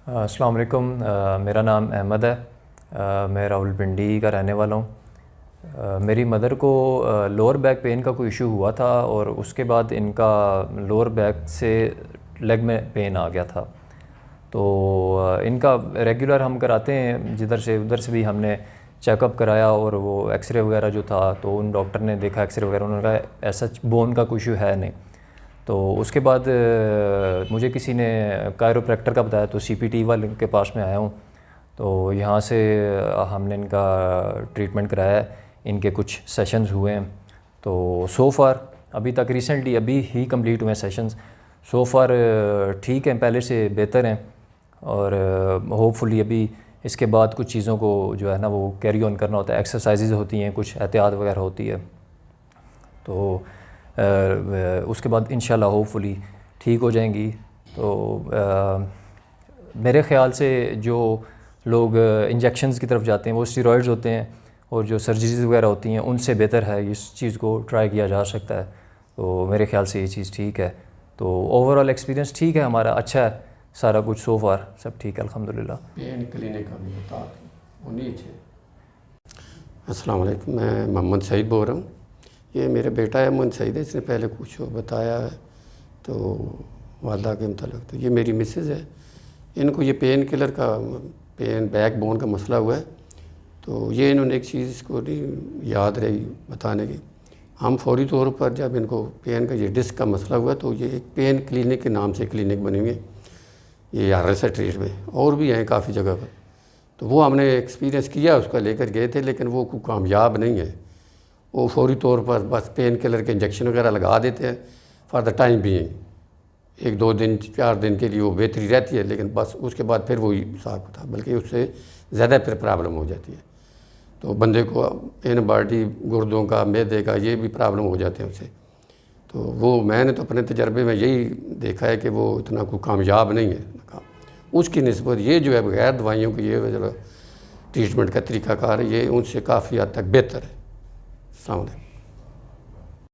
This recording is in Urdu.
السلام علیکم، میرا نام احمد ہے۔ میں راولپنڈی کا رہنے والا ہوں۔ میری مدر کو لوور بیک پین کا کوئی ایشو ہوا تھا اور اس کے بعد ان کا لوور بیک سے لیگ میں پین آ گیا تھا، تو ان کا ریگولر ہم کراتے ہیں، جدھر سے ادھر سے بھی ہم نے چیک اپ کرایا اور وہ ایکس رے وغیرہ جو تھا تو ان ڈاکٹر نے دیکھا ایکس رے وغیرہ، انہوں نے کہا ایسا بون کا کوئی ایشو ہے نہیں۔ تو اس کے بعد مجھے کسی نے کائروپریکٹر کا بتایا تو سی پی ٹی والے کے پاس میں آیا ہوں، تو یہاں سے ہم نے ان کا ٹریٹمنٹ کرایا ہے، ان کے کچھ سیشنز ہوئے ہیں، تو سو فار ابھی تک ریسنٹلی ابھی ہی کمپلیٹ ہوئے ہیں سیشنز، سو فار ٹھیک ہیں، پہلے سے بہتر ہیں، اور ہوپ فلی ابھی اس کے بعد کچھ چیزوں کو جو ہے نا وہ کیری آن کرنا ہوتا ہے، ایکسرسائزز ہوتی ہیں، کچھ احتیاط وغیرہ ہوتی ہے، تو اس کے بعد انشاءاللہ ہوپ فلی ٹھیک ہو جائیں گی۔ تو میرے خیال سے جو لوگ انجیکشنز کی طرف جاتے ہیں وہ اسٹیرائڈز ہوتے ہیں، اور جو سرجریز وغیرہ ہوتی ہیں ان سے بہتر ہے اس چیز کو ٹرائی کیا جا سکتا ہے، تو میرے خیال سے یہ چیز ٹھیک ہے۔ تو اوور آل ایکسپیرینس ٹھیک ہے ہمارا، اچھا ہے سارا کچھ، سو فار سب ٹھیک ہے الحمدللہ۔ پین کلینک کا بھی بتا دیں، نیچے۔ السلام علیکم، میں محمد سعید بول رہا ہوں۔ یہ میرا بیٹا ہے محمد سعید ہے، اس نے پہلے کچھ بتایا ہے تو والدہ کے متعلق، تو یہ میری مسز ہے، ان کو یہ پین کلر کا پین بیک بون کا مسئلہ ہوا ہے، تو یہ انہوں نے ایک چیز اس کو نہیں یاد رہی بتانے کی۔ ہم فوری طور پر جب ان کو پین کا یہ ڈسک کا مسئلہ ہوا تو یہ ایک پین کلینک کے نام سے کلینک بنے ہوئے، یہ RS اسٹریٹ میں اور بھی ہیں کافی جگہ پر، تو وہ ہم نے ایکسپیرینس کیا، اس کا لے کر گئے تھے، لیکن وہ کوئی کامیاب نہیں ہے۔ وہ فوری طور پر بس پین کلر کے انجیکشن وغیرہ لگا دیتے ہیں فار دا ٹائم بینگ، 1-2 دن 4 دن کے لیے وہ بہتری رہتی ہے، لیکن بس اس کے بعد پھر وہی حساب ہوتا ہے، بلکہ اس سے زیادہ پھر پرابلم ہو جاتی ہے، تو بندے کو این باڈی گردوں کا معدے کا یہ بھی پرابلم ہو جاتے ہیں اس سے۔ تو وہ میں نے تو اپنے تجربے میں یہی دیکھا ہے کہ وہ اتنا کوئی کامیاب نہیں ہے، اس کی نسبت یہ جو ہے بغیر دوائیوں کی یہ جو ٹریٹمنٹ کا طریقہ کار ہے یہ ان سے کافی حد تک بہتر ہے۔ السلام علیکم۔